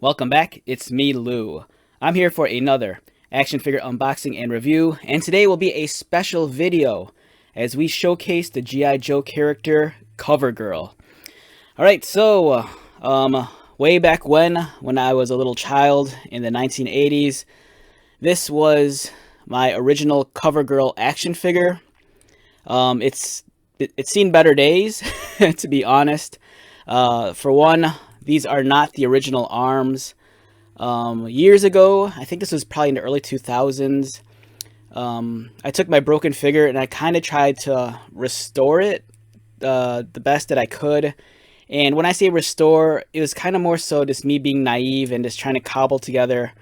Welcome back, it's me, Lou. I'm here for another action figure unboxing and review, and today will be a special video as we showcase the G.I. Joe character, CoverGirl. Alright, so, way back when I was a little child in the 1980s, this was my original CoverGirl action figure. It's seen better days, to be honest. For one, these are not the original arms. Years ago, I think this was probably in the early 2000s, I took my broken figure and I kind of tried to restore it the best that I could. And when I say restore, it was kind of more so just me being naive and just trying to cobble together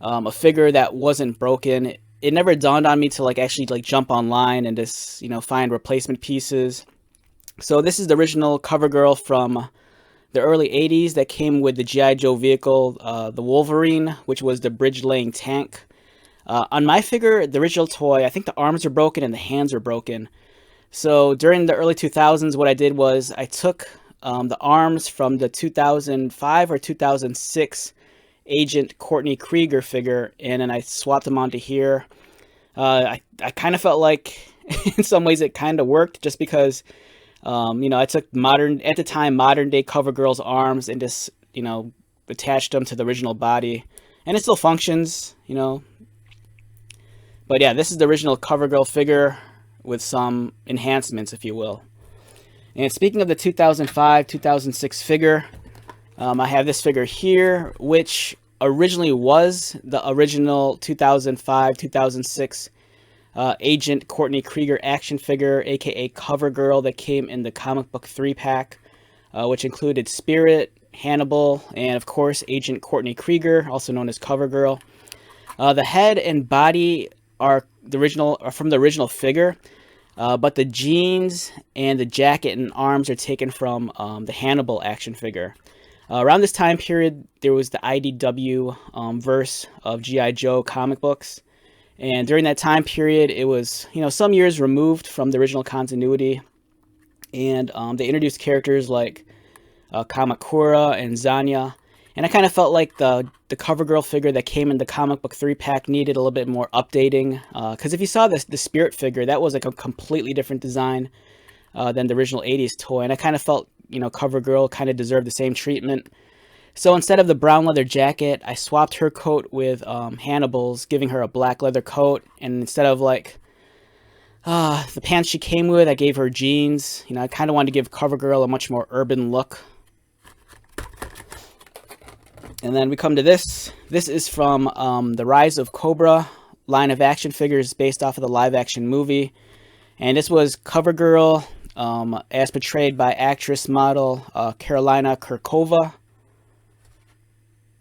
a figure that wasn't broken. It never dawned on me to actually jump online and just find replacement pieces. So this is the original CoverGirl from the early 80s that came with the G.I. Joe vehicle, the Wolverine, which was the bridge-laying tank. On my figure, the original toy, I think the arms were broken and the hands were broken. So during the early 2000s, what I did was I took the arms from the 2005 or 2006 Agent Courtney Krieger figure and then I swapped them onto here. I kind of felt like in some ways it kind of worked just because I took modern day CoverGirl's arms and just, attached them to the original body. And it still functions, But yeah, this is the original CoverGirl figure with some enhancements, if you will. And speaking of the 2005-2006 figure, I have this figure here, which originally was the original 2005-2006 Agent Courtney Krieger action figure, aka CoverGirl, that came in the comic book 3-pack, which included Spirit, Hannibal, and of course Agent Courtney Krieger, also known as CoverGirl. The head and body are from the original figure, but the jeans and the jacket and arms are taken from the Hannibal action figure. Around this time period, there was the IDW verse of G.I. Joe comic books. And during that time period, it was, some years removed from the original continuity. And they introduced characters like Kamakura and Zanya. And I kind of felt like the CoverGirl figure that came in the comic book 3-pack needed a little bit more updating. Because if you saw the Spirit figure, that was like a completely different design than the original 80s toy. And I kind of felt, CoverGirl kind of deserved the same treatment. So instead of the brown leather jacket, I swapped her coat with Hannibal's, giving her a black leather coat. And instead of the pants she came with, I gave her jeans. I kind of wanted to give CoverGirl a much more urban look. And then we come to this. This is from the Rise of Cobra line of action figures based off of the live action movie. And this was CoverGirl as portrayed by actress model Carolina Kurkova.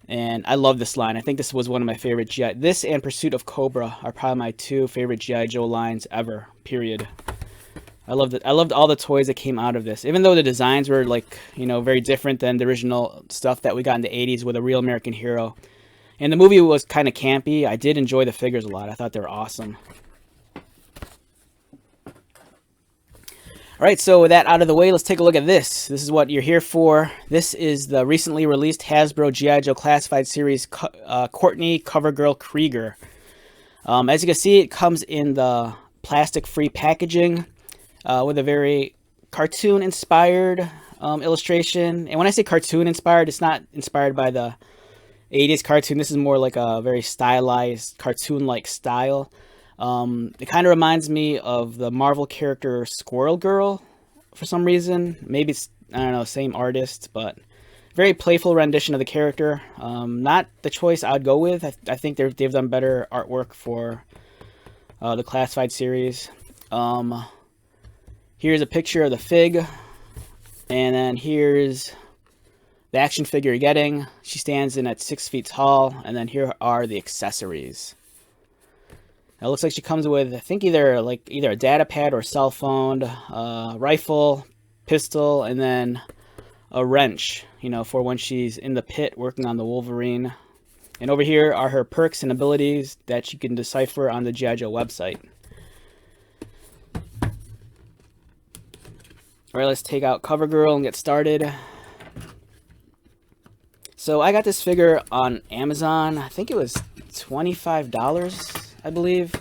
And I love this line. I think this was one of my favorite G.I. This and Pursuit of Cobra are probably my two favorite G.I. Joe lines ever, period. I loved it. I loved all the toys that came out of this. Even though the designs were very different than the original stuff that we got in the 80s with a real American hero. And the movie was kind of campy. I did enjoy the figures a lot. I thought they were awesome. Alright, so with that out of the way, let's take a look at this. This is what you're here for. This is the recently released Hasbro G.I. Joe Classified Series Courtney CoverGirl Krieger. As you can see, it comes in the plastic-free packaging with a very cartoon-inspired illustration. And when I say cartoon-inspired, it's not inspired by the 80s cartoon. This is more like a very stylized, cartoon-like style. It kind of reminds me of the Marvel character Squirrel Girl for some reason. Maybe it's, I don't know, same artist, but very playful rendition of the character. Not the choice I'd go with. I think they've done better artwork for the Classified series. Here's a picture of the fig, and then here's the action figure you're getting. She stands in at 6 feet tall, and then here are the accessories. It looks like she comes with, I think, either a data pad or cell phone, rifle, pistol, and then a wrench, for when she's in the pit working on the Wolverine. And over here are her perks and abilities that you can decipher on the G.I. Joe website. Alright, let's take out CoverGirl and get started. So I got this figure on Amazon. I think it was $25, I believe.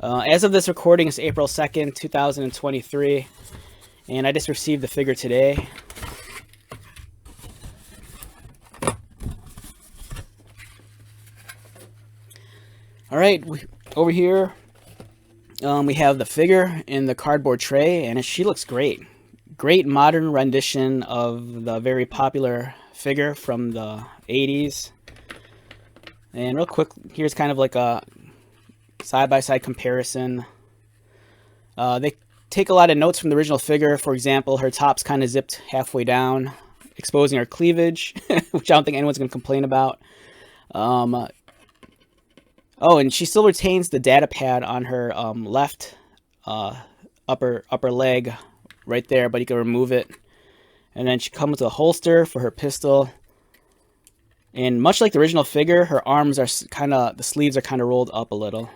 As of this recording, it's April 2nd, 2023. And I just received the figure today. Alright, over here we have the figure in the cardboard tray, and she looks great. Great modern rendition of the very popular figure from the 80s. And real quick, here's kind of like a side-by-side comparison. They take a lot of notes from the original figure. For example, her top's kind of zipped halfway down, exposing her cleavage, which I don't think anyone's going to complain about. Oh, and she still retains the data pad on her left upper leg right there, but you can remove it. And then she comes with a holster for her pistol. And much like the original figure, her arms are the sleeves are kind of rolled up a little.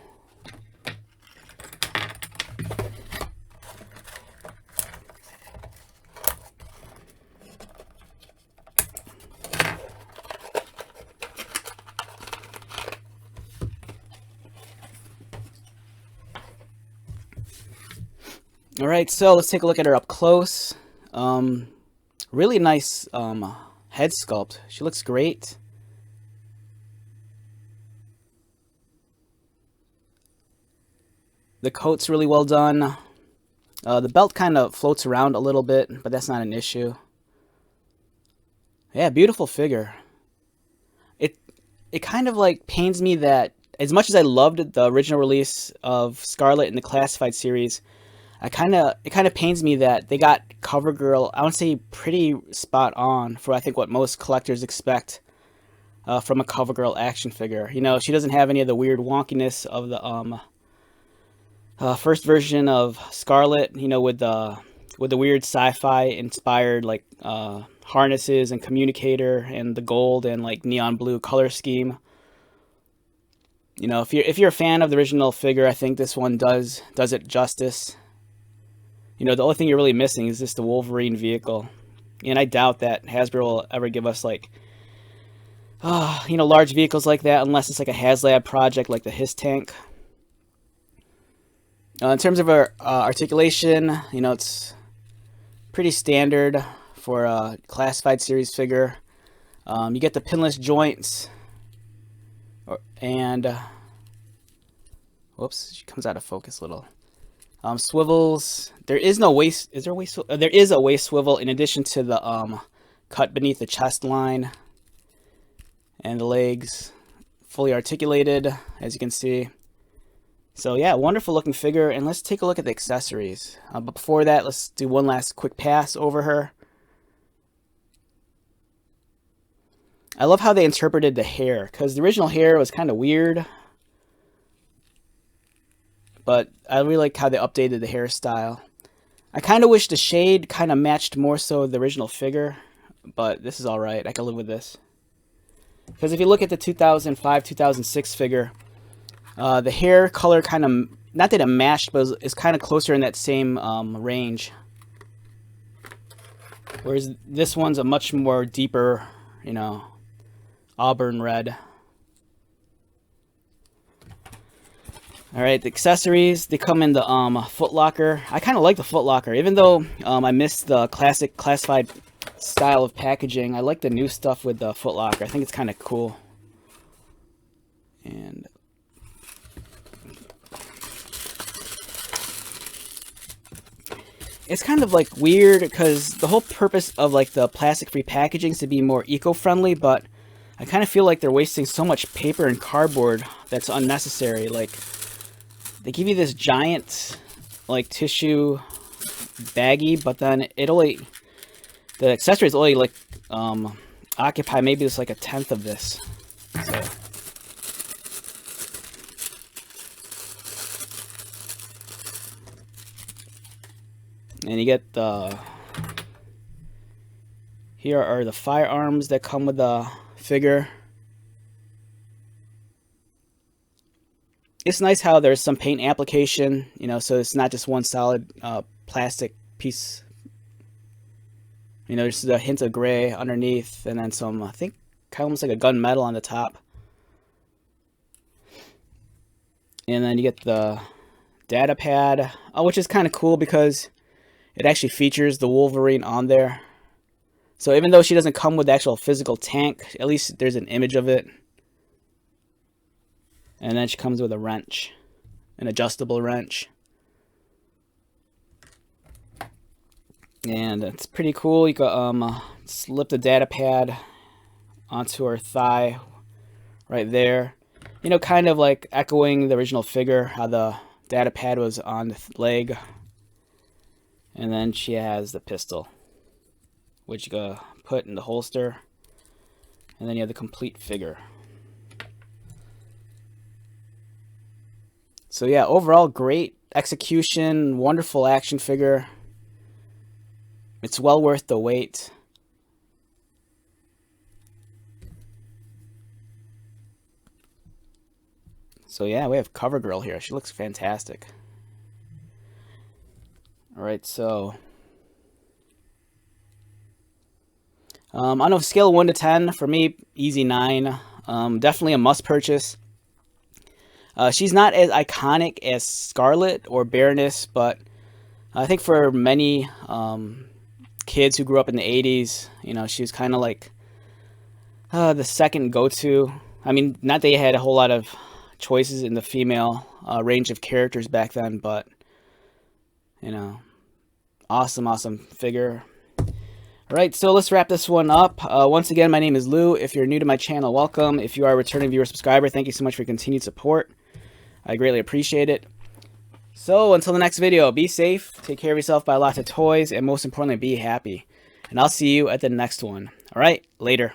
Alright, so let's take a look at her up close. Really nice head sculpt. She looks great. The coat's really well done. The belt kind of floats around a little bit, but that's not an issue. Yeah, beautiful figure. It kind of like pains me that as much as I loved the original release of Scarlet in the Classified series, it kind of pains me that they got CoverGirl, I would say, pretty spot on for I think what most collectors expect from a CoverGirl action figure. You know, she doesn't have any of the weird wonkiness of the first version of Scarlet. You know, with the weird sci-fi inspired like harnesses and communicator and the gold and like neon blue color scheme. You know, if you're a fan of the original figure, I think this one does it justice. You know, the only thing you're really missing is just the Wolverine vehicle. And I doubt that Hasbro will ever give us, like, you know, large vehicles like that, unless it's like a HasLab project like the His Tank. In terms of our articulation, you know, it's pretty standard for a Classified series figure. You get the pinless joints, and whoops, she comes out of focus a little. Swivels. There is no waist. Is there a waist? There is a waist swivel in addition to the cut beneath the chest line, and the legs fully articulated, as you can see. So yeah, wonderful looking figure. And let's take a look at the accessories. But before that, let's do one last quick pass over her. I love how they interpreted the hair, because the original hair was kind of weird. But I really like how they updated the hairstyle. I kind of wish the shade kind of matched more so the original figure. But this is alright. I can live with this. Because if you look at the 2005-2006 figure, the hair color kind of, not that it matched, but is kind of closer in that same range. Whereas this one's a much more deeper, you know, auburn red. Alright, the accessories, they come in the foot locker. I kind of like the foot locker, even though I missed the classic Classified style of packaging. I like the new stuff with the foot locker. I think it's kind of cool. And it's kind of like weird because the whole purpose of like the plastic-free packaging is to be more eco-friendly, but I kind of feel like they're wasting so much paper and cardboard that's unnecessary. Like, they give you this giant like tissue baggie, but then the accessories only like occupy maybe just like a tenth of this. So. And you get the, here are the firearms that come with the figure. It's nice how there's some paint application, you know, so it's not just one solid plastic piece. You know, there's a hint of gray underneath, and then some, I think, kind of almost like a gunmetal on the top. And then you get the data pad, which is kind of cool because it actually features the Wolverine on there. So even though she doesn't come with the actual physical tank, at least there's an image of it. And then she comes with a wrench, an adjustable wrench. And it's pretty cool. You can slip the data pad onto her thigh right there. You know, kind of like echoing the original figure, how the data pad was on the leg. And then she has the pistol, which you can put in the holster. And then you have the complete figure. So yeah, overall great execution, wonderful action figure. It's well worth the wait. So yeah, we have CoverGirl here. She looks fantastic. Alright, so on a scale of 1 to 10, for me, easy 9. Definitely a must purchase. She's not as iconic as Scarlet or Baroness, but I think for many kids who grew up in the 80s, you know, she was kind of like the second go-to. I mean, not that you had a whole lot of choices in the female range of characters back then, but, you know, awesome figure. Alright, so let's wrap this one up. Once again, my name is Lou. If you're new to my channel, welcome. If you are a returning viewer subscriber, thank you so much for your continued support. I greatly appreciate it. So, until the next video, be safe, take care of yourself, buy lots of toys, and most importantly, be happy. And I'll see you at the next one. Alright, later.